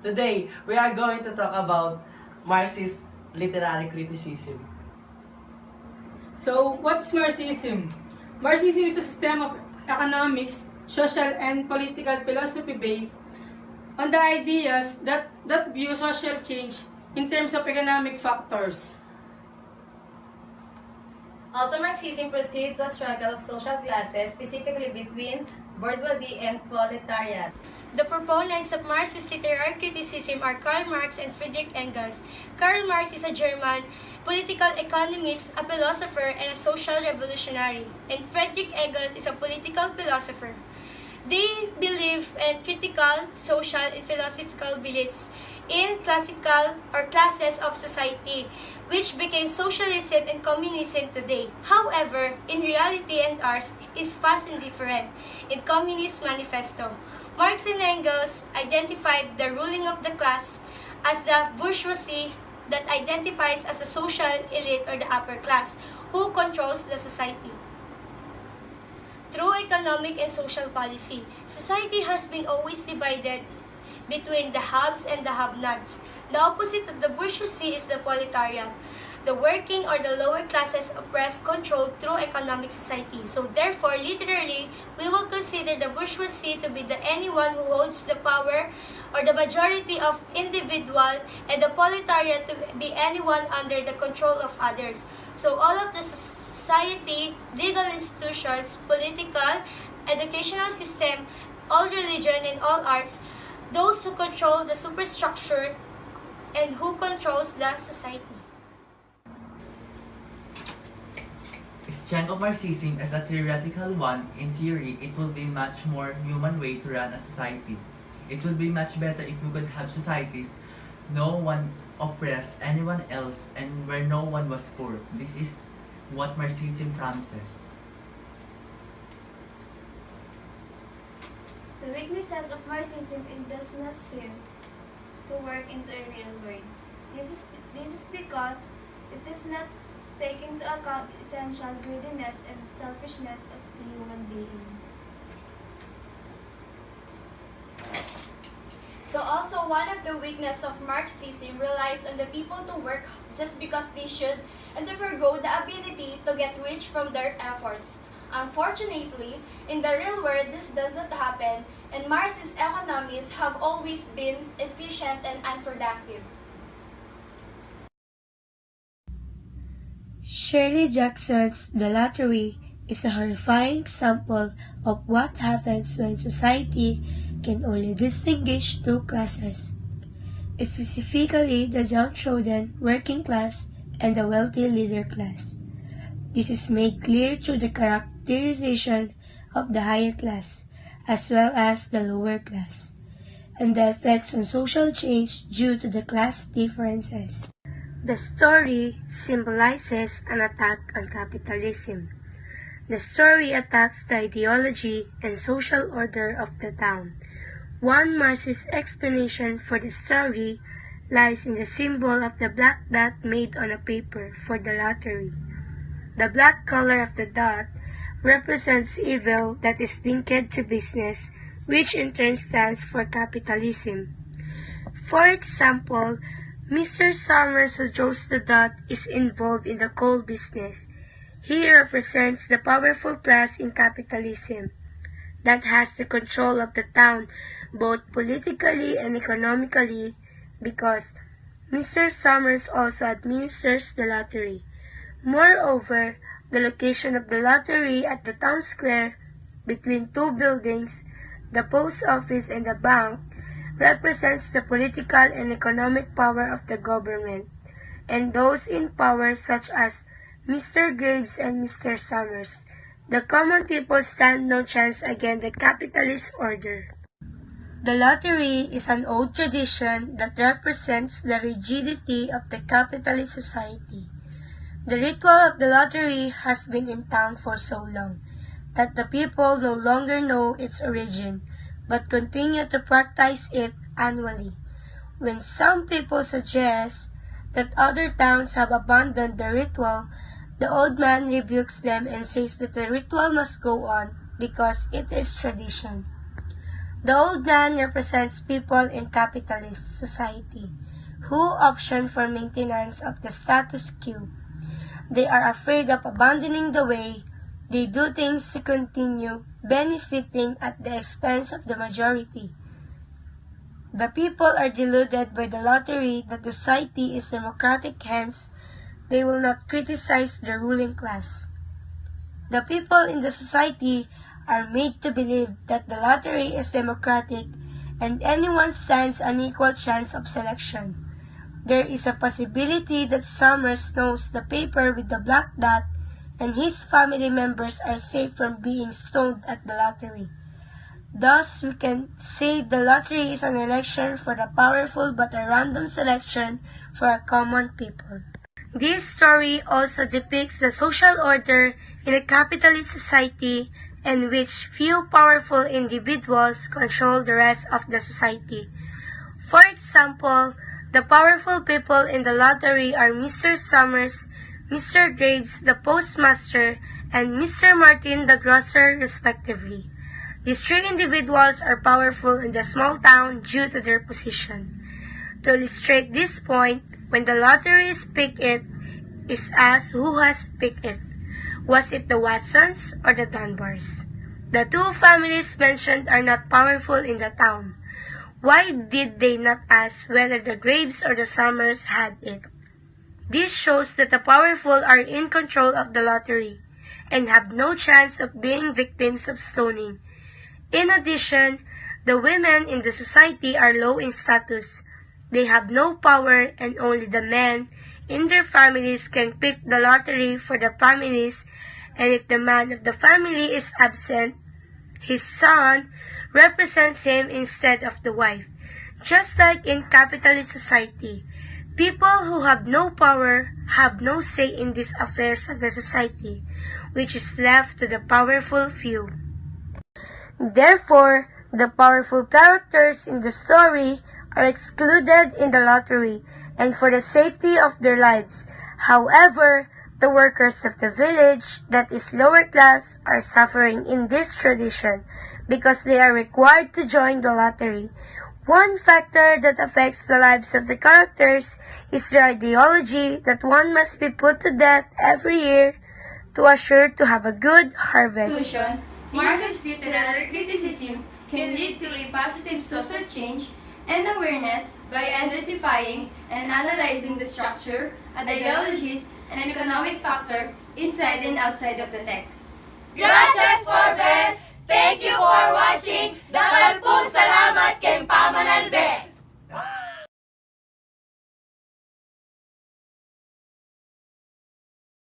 Today, we are going to talk about Marxist literary criticism. So, what's Marxism? Marxism is a system of economics, social, and political philosophy based on the ideas that view social change in terms of economic factors. Also, Marxism proceeds to a struggle of social classes, specifically between bourgeoisie and proletariat. The proponents of Marxist literary criticism are Karl Marx and Friedrich Engels. Karl Marx is a German political economist, a philosopher, and a social revolutionary. And Friedrich Engels is a political philosopher. They believe in critical, social, and philosophical beliefs in classical or classes of society, which became socialism and communism today. However, in reality and ours is vast and different. In Communist Manifesto, Marx and Engels identified the ruling of the class as the bourgeoisie that identifies as the social elite or the upper class who controls the society. Through economic and social policy, society has been always divided between the haves and the have-nots. The opposite of the bourgeoisie is the proletariat. The working or the lower classes oppressed controlled through economic society. So therefore, literally, we will consider the bourgeoisie to be the anyone who holds the power or the majority of individual, and the proletariat to be anyone under the control of others. So all of the society, legal institutions, political, educational system, all religion and all arts, those who control the superstructure and who controls the society. Strength of Marxism as a theoretical one, in theory, it will be much more human way to run a society. It would be much better if we could have societies no one oppressed anyone else and where no one was poor. This is what Marxism promises. The weaknesses of Marxism, it does not seem to work into a real world. This is because it does not take into account the essential greediness and selfishness of the human being. So also one of the weakness of Marxism relies on the people to work just because they should and to forgo the ability to get rich from their efforts. Unfortunately, in the real world, this does not happen, and Marxist economies have always been efficient and unproductive. Shirley Jackson's The Lottery is a horrifying example of what happens when society can only distinguish two classes, specifically the downtrodden working class and the wealthy leader class. This is made clear through the characterization of the higher class, as well as the lower class, and the effects on social change due to the class differences. The story symbolizes an attack on capitalism. The story attacks the ideology and social order of the town. One Marxist explanation for the story lies in the symbol of the black dot made on a paper for the lottery. The black color of the dot represents evil that is linked to business, which in turn stands for capitalism. For example, Mr. Summers, who draws the dot, is involved in the coal business. He represents the powerful class in capitalism that has the control of the town, both politically and economically, because Mr. Summers also administers the lottery. Moreover, the location of the lottery at the town square, between two buildings, the post office and the bank, represents the political and economic power of the government, and those in power such as Mr. Graves and Mr. Summers. The common people stand no chance against the capitalist order. The lottery is an old tradition that represents the rigidity of the capitalist society. The ritual of the lottery has been in town for so long that the people no longer know its origin, but continue to practice it annually. When some people suggest that other towns have abandoned the ritual, the old man rebukes them and says that the ritual must go on because it is tradition. The old man represents people in capitalist society who option for maintenance of the status quo. They are afraid of abandoning the way they do things to continue benefiting at the expense of the majority. The people are deluded by the lottery that the society is democratic, hence they will not criticize the ruling class. The people in the society are made to believe that the lottery is democratic and anyone stands an equal chance of selection. There is a possibility that Summers knows the paper with the black dot and his family members are safe from being stoned at the lottery. Thus, we can say the lottery is an election for the powerful but a random selection for a common people. This story also depicts the social order in a capitalist society in which few powerful individuals control the rest of the society. For example, the powerful people in the lottery are Mr. Summers, Mr. Graves, the postmaster, and Mr. Martin, the grocer, respectively. These three individuals are powerful in the small town due to their position. To illustrate this point, when the lottery is picked, it is asked who has picked it. Was it the Watsons or the Dunbars? The two families mentioned are not powerful in the town. Why did they not ask whether the Graves or the Summers had it? This shows that the powerful are in control of the lottery and have no chance of being victims of stoning. In addition, the women in the society are low in status. They have no power and only the men in their families can pick the lottery for the families, and if the man of the family is absent, his son represents him instead of the wife. Just like in capitalist society, people who have no power have no say in these affairs of the society, which is left to the powerful few. Therefore, the powerful characters in the story are excluded in the lottery and for the safety of their lives. However, the workers of the village, that is lower class, are suffering in this tradition because they are required to join the lottery. One factor that affects the lives of the characters is their ideology that one must be put to death every year to assure to have a good harvest. Conclusion, Marxist literary criticism can lead to a positive social change and awareness by identifying and analyzing the structure, ideologies, and economic factor inside and outside of the text. Gracias por ver! Thank you for watching! Dakal pong salamat kay Pamanalbe!